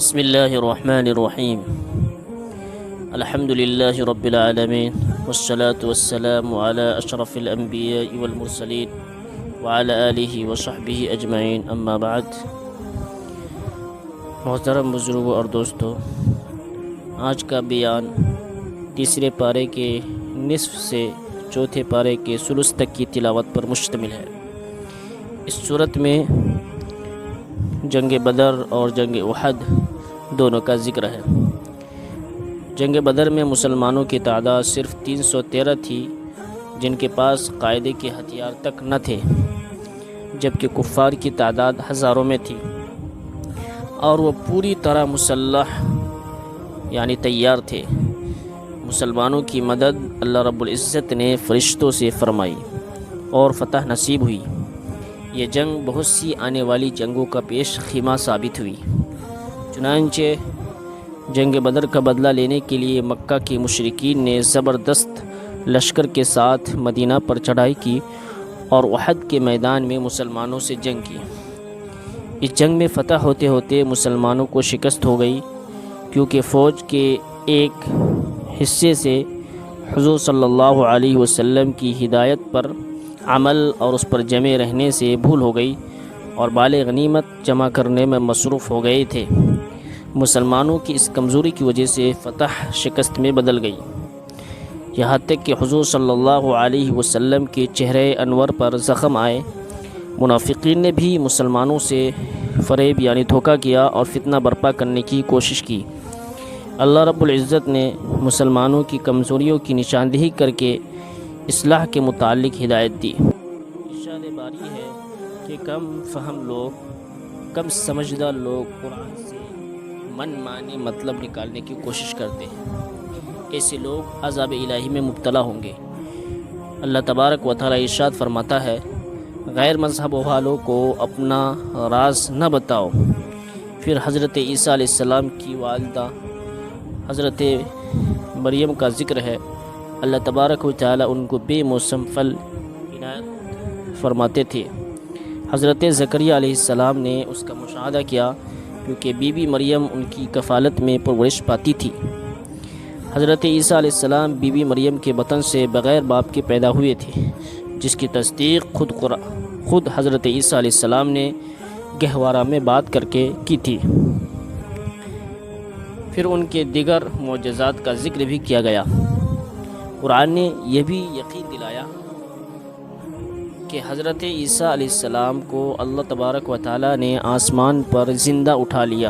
بسم الله الرحمن الرحيم. الحمد لله رب العالمين، والصلاة والسلام على أشرف الأنبياء والمرسلين وعلى آله وصحبه أجمعين، أما بعد. محترم بزرگوں اور دوستو، آج کا بیان تیسرے پارے کے نصف سے چوتھے پارے کے ثلث تک کی تلاوت پر مشتمل ہے. اس صورت میں جنگ بدر اور جنگ احد دونوں کا ذکر ہے. جنگ بدر میں مسلمانوں کی تعداد صرف 313 تھی، جن کے پاس قاعدے کے ہتھیار تک نہ تھے، جبکہ کفار کی تعداد ہزاروں میں تھی اور وہ پوری طرح مسلح یعنی تیار تھے. مسلمانوں کی مدد اللہ رب العزت نے فرشتوں سے فرمائی اور فتح نصیب ہوئی. یہ جنگ بہت سی آنے والی جنگوں کا پیش خیمہ ثابت ہوئی. چنانچہ جنگ بدر کا بدلہ لینے کے لیے مکہ کے مشرکین نے زبردست لشکر کے ساتھ مدینہ پر چڑھائی کی اور احد کے میدان میں مسلمانوں سے جنگ کی. اس جنگ میں فتح ہوتے ہوتے مسلمانوں کو شکست ہو گئی، کیونکہ فوج کے ایک حصے سے حضور صلی اللہ علیہ وسلم کی ہدایت پر عمل اور اس پر جمع رہنے سے بھول ہو گئی اور مال غنیمت جمع کرنے میں مصروف ہو گئے تھے. مسلمانوں کی اس کمزوری کی وجہ سے فتح شکست میں بدل گئی، یہاں تک کہ حضور صلی اللہ علیہ وسلم کے چہرے انور پر زخم آئے. منافقین نے بھی مسلمانوں سے فریب یعنی دھوکہ کیا اور فتنہ برپا کرنے کی کوشش کی. اللہ رب العزت نے مسلمانوں کی کمزوریوں کی نشاندہی کر کے اصلاح کے متعلق ہدایت دی. ارشاد باری ہے کہ کم فہم لوگ، کم سمجھدار لوگ قرآن سے من مانی مطلب نکالنے کی کوشش کرتے ہیں. ایسے لوگ عذاب الہی میں مبتلا ہوں گے. اللہ تبارک و تعالی ارشاد فرماتا ہے، غیر مذہب والوں کو اپنا راز نہ بتاؤ. پھر حضرت عیسیٰ علیہ السلام کی والدہ حضرت مریم کا ذکر ہے. اللہ تبارک و تعالی ان کو بے موسم پھل عنایت فرماتے تھے. حضرت زکریا علیہ السلام نے اس کا مشاہدہ کیا، کیونکہ بی بی مریم ان کی کفالت میں پرورش پاتی تھی. حضرت عیسیٰ علیہ السلام بی بی مریم کے بطن سے بغیر باپ کے پیدا ہوئے تھے، جس کی تصدیق خود حضرت عیسیٰ علیہ السلام نے گہوارہ میں بات کر کے کی تھی. پھر ان کے دیگر معجزات کا ذکر بھی کیا گیا. قرآن نے یہ بھی یقین دلایا کہ حضرت عیسیٰ علیہ السلام کو اللہ تبارک و تعالی نے آسمان پر زندہ اٹھا لیا.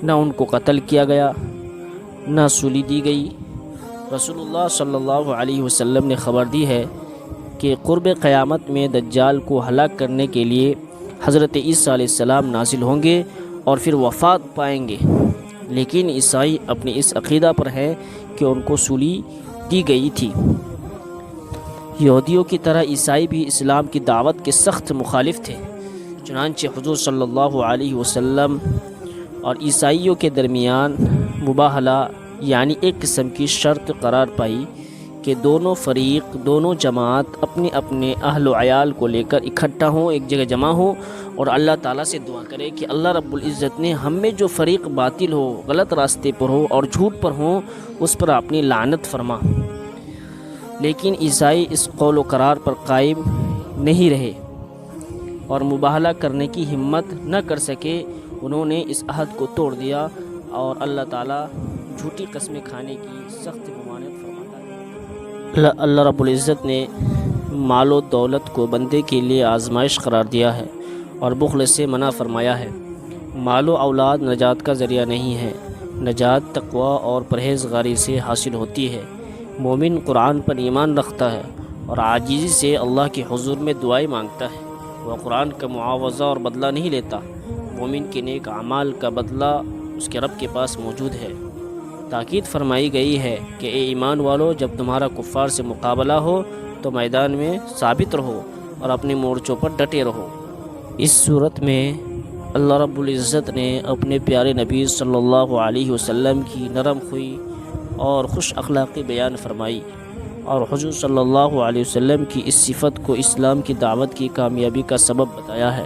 نہ ان کو قتل کیا گیا، نہ سولی دی گئی. رسول اللہ صلی اللہ علیہ وسلم نے خبر دی ہے کہ قرب قیامت میں دجال کو ہلاک کرنے کے لیے حضرت عیسیٰ علیہ السلام نازل ہوں گے اور پھر وفات پائیں گے. لیکن عیسائی اپنی اس عقیدہ پر ہیں کہ ان کو سولی دی گئی تھی. یہودیوں کی طرح عیسائی بھی اسلام کی دعوت کے سخت مخالف تھے. چنانچہ حضور صلی اللہ علیہ وسلم اور عیسائیوں کے درمیان مباہلہ یعنی ایک قسم کی شرط قرار پائی کہ دونوں فریق، دونوں جماعت اپنے اپنے اہل و عیال کو لے کر اکٹھا ہوں، ایک جگہ جمع ہوں اور اللہ تعالیٰ سے دعا کرے کہ اللہ رب العزت نے ہم میں جو فریق باطل ہو، غلط راستے پر ہو اور جھوٹ پر ہوں، اس پر اپنی لعنت فرما. لیکن عیسائی اس قول و قرار پر قائم نہیں رہے اور مباہلہ کرنے کی ہمت نہ کر سکے. انہوں نے اس عہد کو توڑ دیا اور اللہ تعالیٰ جھوٹی قسمیں کھانے کی سخت ممانعت فرماتا ہے. اللہ رب العزت نے مال و دولت کو بندے کے لیے آزمائش قرار دیا ہے اور بخل سے منع فرمایا ہے. مال و اولاد نجات کا ذریعہ نہیں ہے. نجات تقوی اور پرہیزگاری سے حاصل ہوتی ہے. مومن قرآن پر ایمان رکھتا ہے اور عاجزی سے اللہ کے حضور میں دعائیں مانگتا ہے. وہ قرآن کا معاوضہ اور بدلہ نہیں لیتا. مومن کے نیک اعمال کا بدلہ اس کے رب کے پاس موجود ہے. تاکید فرمائی گئی ہے کہ اے ایمان والو، جب تمہارا کفار سے مقابلہ ہو تو میدان میں ثابت رہو اور اپنے مورچوں پر ڈٹے رہو. اس صورت میں اللہ رب العزت نے اپنے پیارے نبی صلی اللہ علیہ وسلم کی نرم خوئی اور خوش اخلاقی بیان فرمائی اور حضور صلی اللہ علیہ وسلم کی اس صفت کو اسلام کی دعوت کی کامیابی کا سبب بتایا ہے.